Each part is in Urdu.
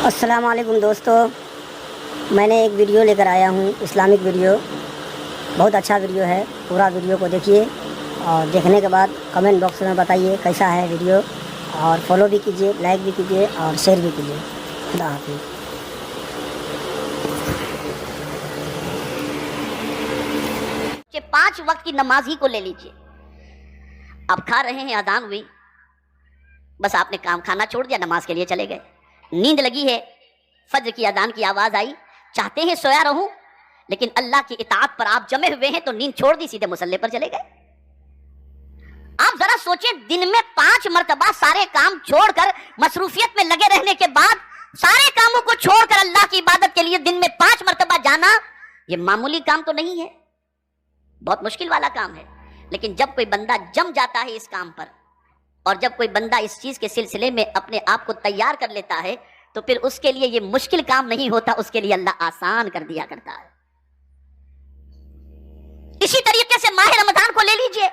السلام علیکم دوستو، میں نے ایک ویڈیو لے کر آیا ہوں، اسلامک ویڈیو، بہت اچھا ویڈیو ہے۔ پورا ویڈیو کو دیکھیے اور دیکھنے کے بعد کمنٹ باکس میں بتائیے کیسا ہے ویڈیو، اور فالو بھی کیجیے، لائک بھی کیجیے اور شیئر بھی کیجیے۔ خدا حافظ۔ کہ 5 وقت کی نماز ہی کو لے لیجئے۔ آپ کھا رہے ہیں، اذان ہوئی، بس آپ نے کھانا چھوڑ دیا، نماز کے لیے چلے گئے۔ نیند لگی ہے، فجر کی اذان کی آواز آئی، چاہتے ہیں سویا رہوں، لیکن اللہ کی اطاعت پر آپ جمے ہوئے ہیں تو نیند چھوڑ دی، سیدھے مصلی پر چلے گئے۔ آپ ذرا سوچیں، دن میں 5 مرتبہ سارے کام چھوڑ کر مصروفیت میں لگے رہنے کے بعد سارے کاموں کو چھوڑ کر اللہ کی عبادت کے لیے دن میں 5 مرتبہ جانا، یہ معمولی کام تو نہیں ہے، بہت مشکل والا کام ہے۔ لیکن جب کوئی بندہ جم جاتا ہے اس کام پر، اور جب کوئی بندہ اس چیز کے سلسلے میں اپنے آپ کو تیار کر لیتا ہے، تو پھر اس کے لیے یہ مشکل کام نہیں ہوتا، اس کے لیے اللہ آسان کر دیا کرتا ہے۔ اسی طریقے سے ماہ رمضان کو لے لیجئے،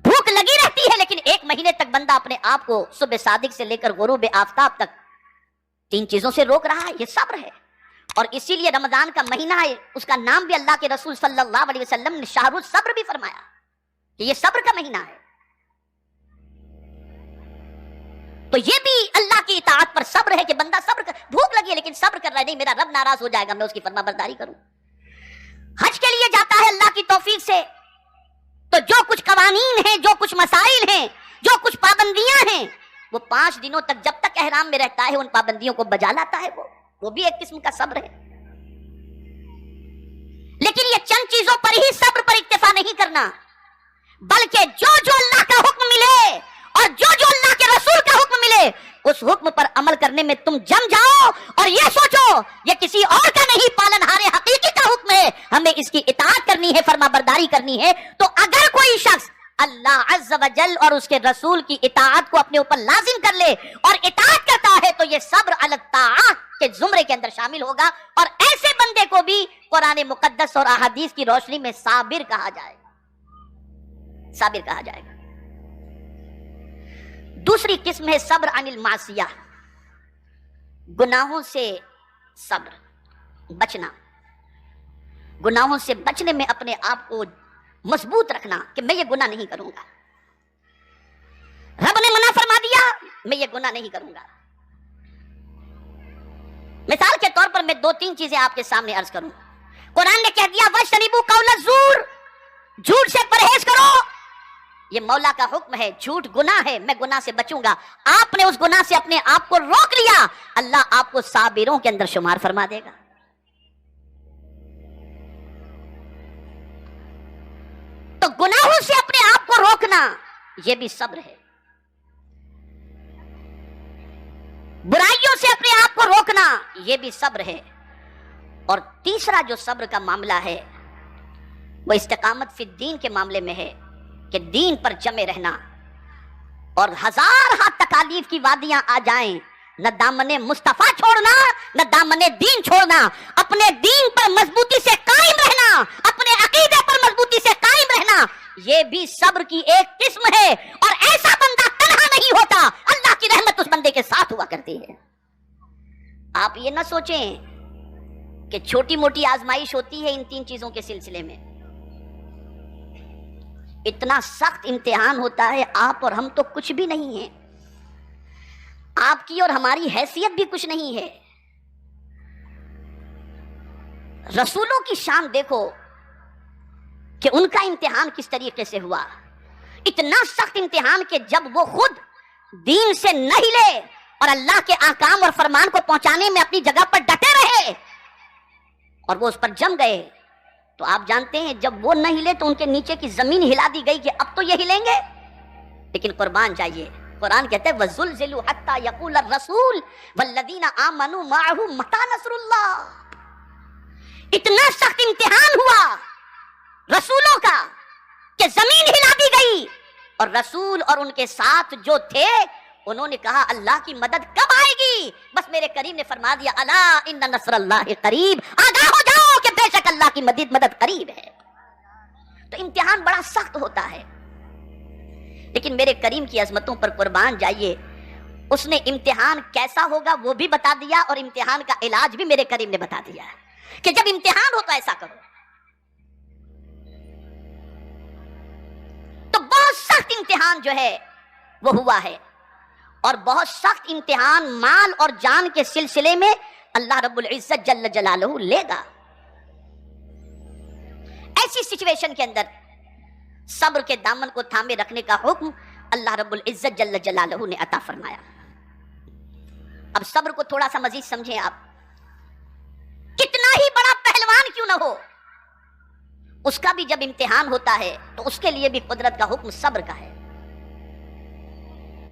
بھوک لگی رہتی ہے، لیکن 1 مہینے تک بندہ اپنے آپ کو صبح صادق سے لے کر غروب آفتاب تک 3 چیزوں سے روک رہا ہے، یہ صبر ہے۔ اور اسی لیے رمضان کا مہینہ ہے، اس کا نام بھی اللہ کے رسول صلی اللہ علیہ وسلم نے شہر الصبر بھی فرمایا کہ یہ صبر کا مہینہ ہے۔ تو یہ بھی اللہ کی اطاعت پر صبر ہے کہ بندہ صبر کر، بھوک لگی ہے لیکن صبر کر رہا ہے، نہیں میرا رب ناراض ہو جائے گا، میں اس کی فرما برداری کروں۔ حج کے لیے جاتا ہے اللہ کی توفیق سے، تو جو کچھ قوانین ہیں، جو کچھ مسائل ہیں، جو کچھ پابندیاں ہیں، وہ 5 دنوں تک جب تک احرام میں رہتا ہے ان پابندیوں کو بجا لاتا ہے، وہ بھی ایک قسم کا صبر ہے۔ لیکن یہ چند چیزوں پر ہی صبر پر اکتفا نہیں کرنا، بلکہ جو اللہ کا حکم ملے اور جو اللہ کے رسول کا حکم ملے، اس حکم پر عمل کرنے میں تم جم جاؤ، اور یہ سوچو یہ کسی اور کا نہیں، پالنہار حقیقی کا حکم ہے، ہمیں اس کی اطاعت کرنی ہے، فرما برداری کرنی ہے۔ تو اگر کوئی شخص اللہ عز و جل اور اس کے رسول کی اطاعت کو اپنے اوپر لازم کر لے اور اطاعت کرتا ہے، تو یہ صبر علی الطاعات کے زمرے کے اندر شامل ہوگا، اور ایسے بندے کو بھی قرآن مقدس اور احادیث کی روشنی میں صابر کہا جائے گا، صابر کہا جائے گا۔ دوسری قسم ہے صبر عن المعصیہ، گناہوں سے صبر، بچنا، گناہوں سے بچنے میں اپنے آپ کو مضبوط رکھنا کہ میں یہ گناہ نہیں کروں گا، رب نے منع فرما دیا، میں یہ گناہ نہیں کروں گا۔ مثال کے طور پر میں 2-3 چیزیں آپ کے سامنے عرض کروں۔ قرآن نے کہہ دیا وَاجْتَنِبُوا قَوْلَ الزُّورِ، جھوٹ سے پرہیز کرو، یہ مولا کا حکم ہے، جھوٹ گناہ ہے، میں گناہ سے بچوں گا۔ آپ نے اس گناہ سے اپنے آپ کو روک لیا، اللہ آپ کو صابروں کے اندر شمار فرما دے گا۔ تو گناہوں سے اپنے آپ کو روکنا یہ بھی صبر ہے، برائیوں سے اپنے آپ کو روکنا یہ بھی صبر ہے۔ اور تیسرا جو صبر کا معاملہ ہے وہ استقامت فی الدین کے معاملے میں ہے کہ دین پر جمے رہنا، اور 1000 تکالیف کی وادیاں آ جائیں، نہ دامن مصطفیٰ چھوڑنا، نہ دامن دین چھوڑنا، اپنے دین پر مضبوطی سے قائم رہنا، اپنے عقیدے پر مضبوطی سے قائم رہنا، یہ بھی صبر کی ایک قسم ہے۔ اور ایسا بندہ تنہا نہیں ہوتا، اللہ کی رحمت اس بندے کے ساتھ ہوا کرتی ہے۔ آپ یہ نہ سوچیں کہ چھوٹی موٹی آزمائش ہوتی ہے ان 3 چیزوں کے سلسلے میں، اتنا سخت امتحان ہوتا ہے۔ آپ اور ہم تو کچھ بھی نہیں ہیں، آپ کی اور ہماری حیثیت بھی کچھ نہیں ہے۔ رسولوں کی شان دیکھو کہ ان کا امتحان کس طریقے سے ہوا، اتنا سخت امتحان کہ جب وہ خود دین سے نہ ہلے اور اللہ کے احکام اور فرمان کو پہنچانے میں اپنی جگہ پر ڈٹے رہے اور وہ اس پر جم گئے، تو آپ جانتے ہیں جب وہ نہ ہلے تو ان کے نیچے کی زمین ہلا دی گئی کہ اب تو یہ ہلیں گے۔ لیکن قربان جائیے، قرآن کہتے ہیں وَزُلْزِلُوا حَتَّى يَقُولَ الرَّسُولُ وَالَّذِينَ آمَنُوا مَعَهُ مَتَىٰ نَصْرُ اللَّهِ، اتنا سخت امتحان ہوا رسولوں کا کہ زمین ہلا دی گئی، اور رسول اور ان کے ساتھ جو تھے انہوں نے کہا اللہ کی مدد کب آئے گی؟ بس میرے کریم نے فرما دیا الا ان نصر اللہ قریب، آگاہ ہو جاؤ کہ بے شک اللہ کی مدد قریب ہے۔ تو امتحان بڑا سخت ہوتا ہے، لیکن میرے کریم کی عظمتوں پر قربان جائیے، اس نے امتحان کیسا ہوگا وہ بھی بتا دیا، اور امتحان کا علاج بھی میرے کریم نے بتا دیا کہ جب امتحان ہو تو ایسا کرو۔ تو بہت سخت امتحان جو ہے وہ ہوا ہے، اور بہت سخت امتحان مال اور جان کے سلسلے میں اللہ رب العزت جل جلالہ لے گا۔ ایسی سچویشن کے اندر صبر کے دامن کو تھامے رکھنے کا حکم اللہ رب العزت جل جلالہ نے عطا فرمایا۔ اب صبر کو تھوڑا سا مزید سمجھیں آپ، کتنا ہی بڑا پہلوان کیوں نہ ہو، اس کا بھی جب امتحان ہوتا ہے تو اس کے لیے بھی قدرت کا حکم صبر کا ہے۔